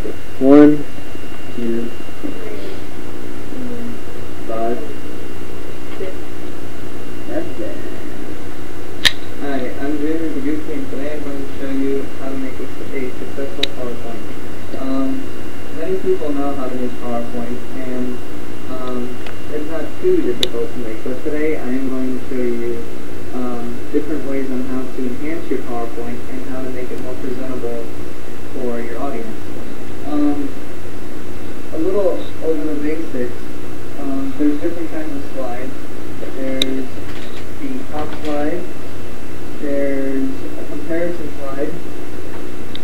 1, 2, 5, 6, 7. Hi, I'm Jimmy with the Goop Team. Today I'm going to show you how to make a successful PowerPoint. Many people know how to use PowerPoint, and it's not too difficult to make, but today I am going to show you different ways on how to enhance your PowerPoint and how to make it more presentable for your audience. A little over the basics, there's different kinds of slides. There's the top slide, there's a comparison slide,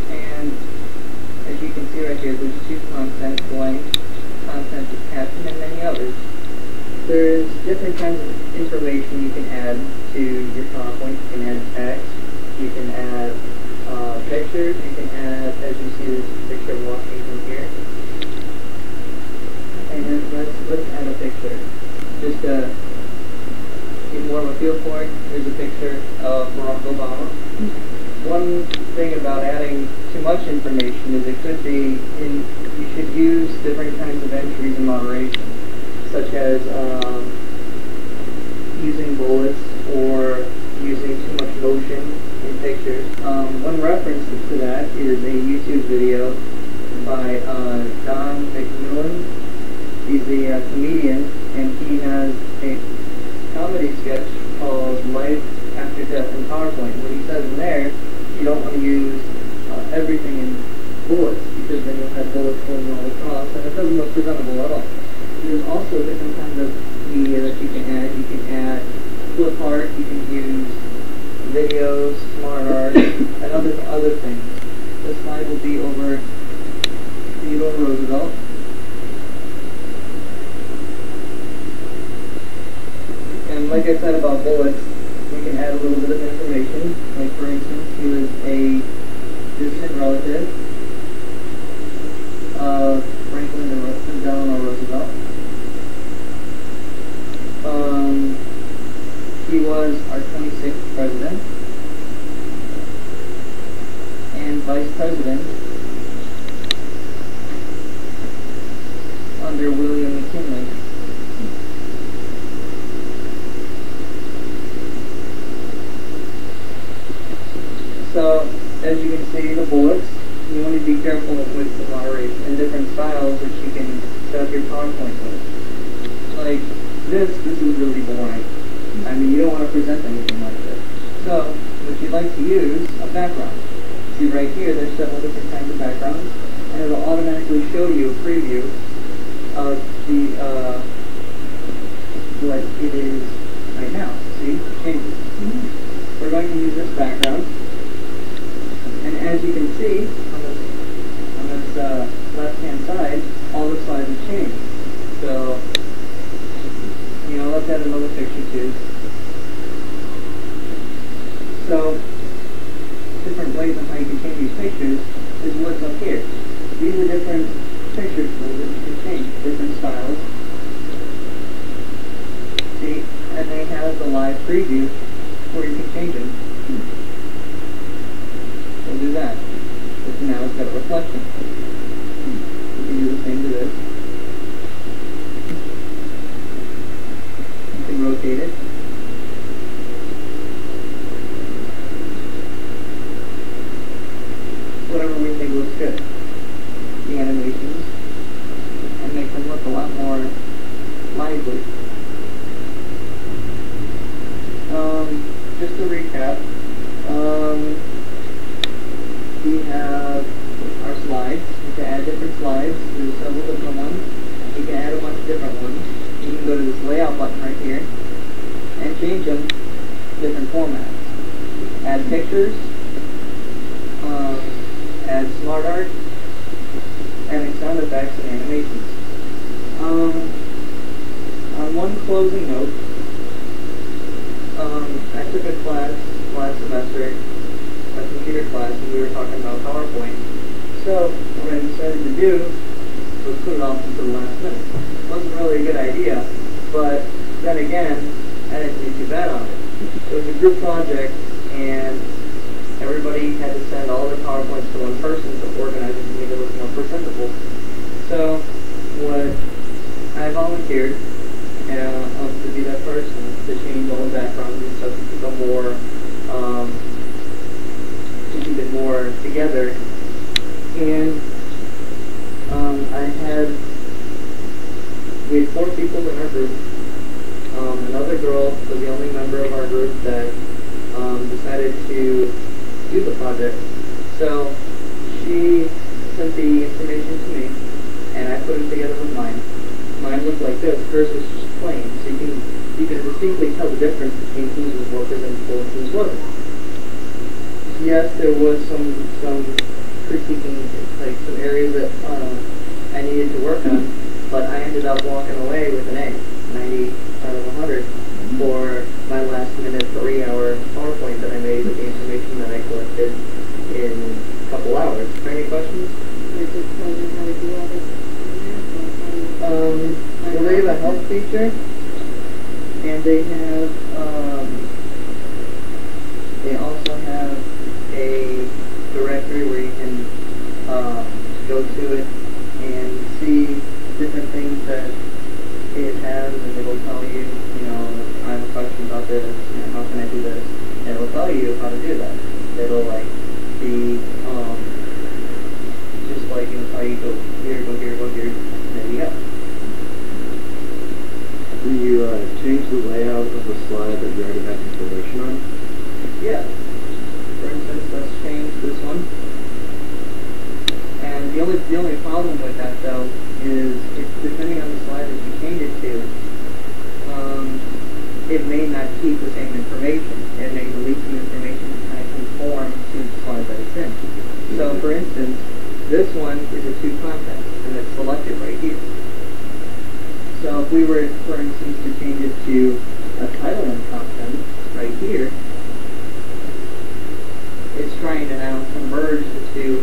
and as you can see right here, there's two content, blank, content with caption, and many others. There's different kinds of information you can add to your PowerPoint. You can add text, you can add pictures, you can add, as you see this picture of Washington here. And let's add a picture. Just to get more of a feel for it, here's a picture of Barack Obama. One thing about adding too much information is it could be, you should use different kinds of entries in moderation, such as using bullets or using too much motion in pictures. One reference to that is a YouTube video by Don McMillan. He's a comedian, and he has a comedy sketch called Life After Death in PowerPoint. What he says in there, you don't want to use everything in bullets, because then you'll have bullets going all across, and it doesn't look presentable at all. There's also different kinds of media that you can add. You can add flip art, you can use videos, smart art, and other things. This slide will be over Theodore Roosevelt. And like I said about bullets, we can add a little bit of information. Like for instance, he was a distant relative of Franklin Delano Roosevelt. He was our 26th president and vice president under William McKinley. So, as you can see, the bullets, you want to be careful with the moderation and different styles that you can set up your PowerPoint with. Like this is really boring. I mean, you don't want to present anything like this. So, what you'd like to use, a background. See right here, there's several different kinds of backgrounds, and it'll automatically show you a preview of the, what it is right now. See, it changes. We're going to use this background. And as you can see, on this left-hand side, all the slides have changed. So, let's add another picture too. So, different ways on how you can change these pictures is what's up here. These are different picture tools that you can change, different styles. See, and they have the live preview where you can change them. We'll do that. But now it's got a reflection. We can do the same to this. You can rotate it. Whatever we think looks good. The animations. And make them look a lot more lively. Just to recap, we have our slides. You can add different slides. There's several different ones. You can add a bunch of different ones. You can go to this layout button right here and change them to different formats. Add pictures, add smart art, adding sound effects and animations. On one closing note, I took a class last semester, a computer class, and we were talking about PowerPoint. So what I decided to do was put it off until the last minute. It wasn't really a good idea, but then again, I didn't do too bad on it. It was a group project, and everybody had to send all their PowerPoints to one person to organize it to make it look more presentable. And we had 4 people in our group. Another girl was the only member of our group that decided to do the project. So she sent the information to me, and I put it together with mine. Mine looked like this. Hers was just plain, so you can distinctly tell the difference between whose was more presentable and whose wasn't. Yes, there was some critiquing, like some areas that I needed to work on, but I ended up walking away with an A, 90 out of 100, for my last minute 3-hour PowerPoint that I made with the information that I collected in a couple hours. Are there any questions? Well, they have a help feature, and they also have a directory where you can go to it and see different things that it has, and it'll tell you, I have a question about this, how can I do this? And it'll tell you how to do that. It'll be just like it'll tell you go here, go here, go here, and there you go. Do you change the layout of the slide that you already have information on? Yeah. For instance, let's change this one. And the only problem with that though is depending on the slide that you change it to, it may not keep the same information. It may delete some information to kind of conform to the slide that it's in. So for instance, this one is a 2 content, and it's selected right here. So if we were, for instance, to change it to a title and content right here, it's trying to now converge the 2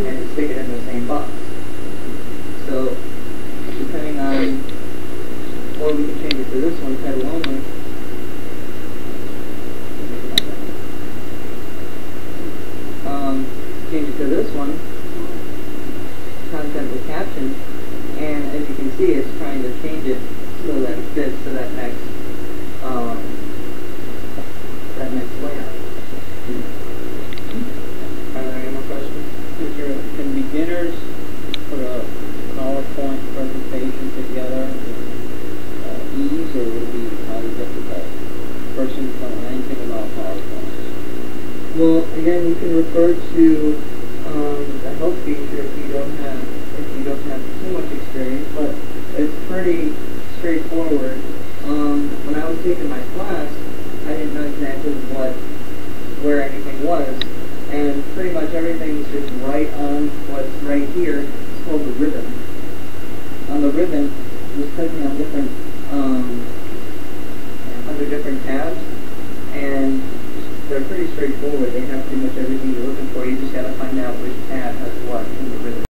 and stick it in the same box. So depending on, or we can change it to this one, title only. Change it to this one, content with caption, and as you can see, it's trying to change it so that it fits to that next layout. Are there any more questions? Can beginners put a PowerPoint presentation together with ease, or would it be highly difficult? Person who doesn't know anything about PowerPoint. Well, again, you can refer to the help feature if you don't have too much experience, but it's pretty straightforward. When I was taking my class, I didn't know exactly where anything was, and pretty much everything's just right on what's right here. It's called the ribbon. On the ribbon, just clicking on different under different tabs, and they're pretty straightforward. They have pretty much everything you're looking for. You just got to find out which tab has what in the ribbon.